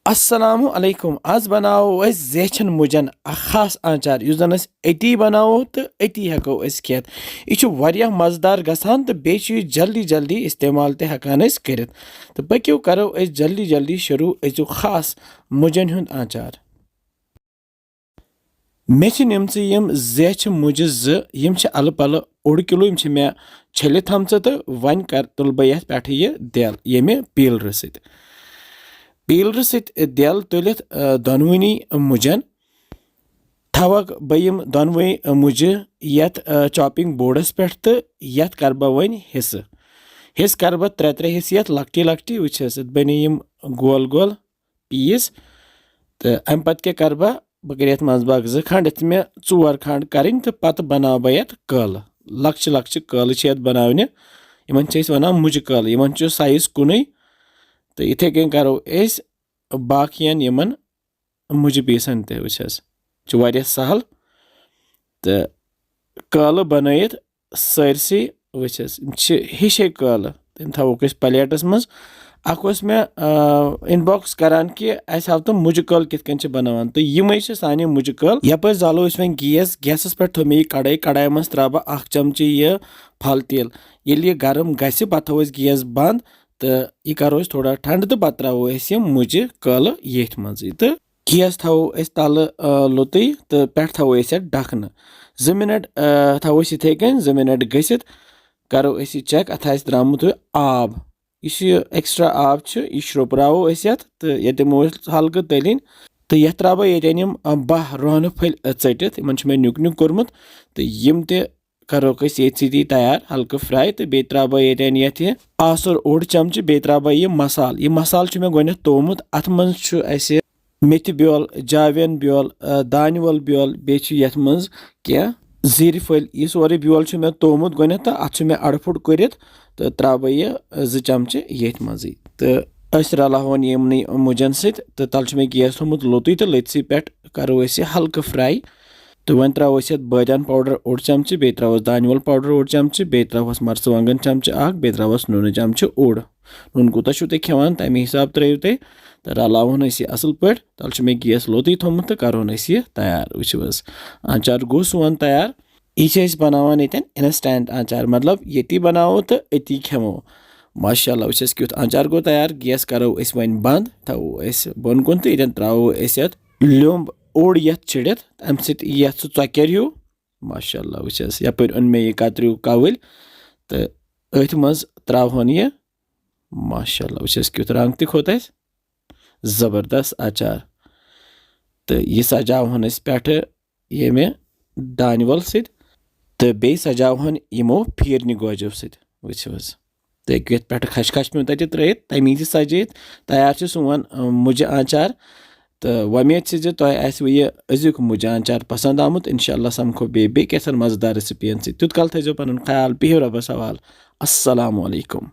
Assalamu alaikum. Az बनाओ अस जेछन मुजन खास आंचार use जन अस एटी बनाओ तो एटी हको अस खेत यह वारिया मजेदार गसान तो बे जल्दी जल्दी इस्तेमाल ते हकान अस करित तो पक्यो करो अस जल्दी जल्दी शुरू अजु खास मुजन हुंद आंचार मे निम यम जेछ मुज यम अल पल ओड किलो यम मे छलित थमच तो वन कर तुल बह ये पे यह दिल ये पीलर सत पीलर सत दिल तुलित दोनवनी मुजन थवक बह दोनवे मुज यथ चॉपिंग बोर्डस पे तो यथ कर बह वन हिस्स कर बह त्रे हिस्स यथ लकटी लकटी वुस बने गोल गोल पीस तो अम पे क्या कर बह कर ये मजबाग जो खंड ये मे 4 खंड करें तो पत बना बह ये कल लक्च लक्च कल बनाने इन वन मुज कल इन साइज कुन तो इथे कन करो अस बाकियन यमन मुज पीसन ते वुस वारिया सहल तो कल बनयत सरसी वुस हिशे कल तम थवोक प्लेटस मज मे इनबॉक्स करान कि अस हाव तुम मुज कल कित बनावान तो यमे साने मुज कल यप जालो वो गैसस पे थो मे कड़ाई कड़ाई मज त्रा बह 1 चमची यह फल तेल ये गर्म गस पे थो गैस बंद तो यह करो थोड़ा ठंड तो पे त्रो मुज कल ये मज तो गैस थो तल लुत तो पे थो ढकन 2 मिनट थो इथे कन 2 मिनट गसित करो चेक अथ द्रामुत आब इस एक्स्ट्रा आब यह श्रोपरावो तो ये दिमो हल्क तलिन तो ये त्रा बह ये 12 रोहन फल चटित इन मे नुक नुक कोर्मुत तो यम करो ये तैयार हल्क फ्राई तो बे त्रा बह ये आसर ओड चमच बे त्रा बह यह मसाल मे गोथ तोमुत अत मज मेथि ब्योल जावेन ब्योल दान वल ब्योल बे यथ मज क्या जीर फल यह सोरे ब्योल मे तोमुत गोथ तो अत मे अड़फुट करित तो त्रा बह यह 2 चमच ये मज तो रलावन यमन मुजन सत तो तल मे गैस थोमुत लुत तो लत्सी पे करो हल्क फ्राई तो वन त्रो बादान पाउडर ओड चमच बे त्रोस दान वल पाउडर ओड चमच बे त्रोस मर्चवांगन चमच बे त्रोस नून चमच ओड नून कूत खेवान तमे हिसाब त्रो तुम तो रलावन असल पे तल मे गैस लुत थोमुत तो करोन यह तैयार वो आंचार गो सोन तैयार यह बनावान ये इंस्टेंट आंचार मतलब ये बनाओ तो अती खेमो माशाल्लाह वो क्युत आंचार गो तैयार गैस करो वन बंद थो बोन कुन तो ये त्रो लोब ओड ये चिड़ित अम सह चोकर हूँ माशाल्लाह वो यपर ओन मे यह कतरू कवल तो अथ मज त्रोन यह माशाल्लाह वो क्युत रंग तोत ज़बरदस्त आचार तो यह सजावन पे ये मे दान वल सत तो बे सजावन यमो फीरन गोजो सत वो तो पे खश पे तक त्रित तमी सजित तैयार सोन मुज आंचार तो वमेद से तुम यह अजुक मुज आंचार पसंद आमुत इंशाल्लाह समखो बे कैसन मजेदार रेसिपियन तुत कल थो पन ख्याल बिहु रबस हवाल अस्सलामु अलैकुम।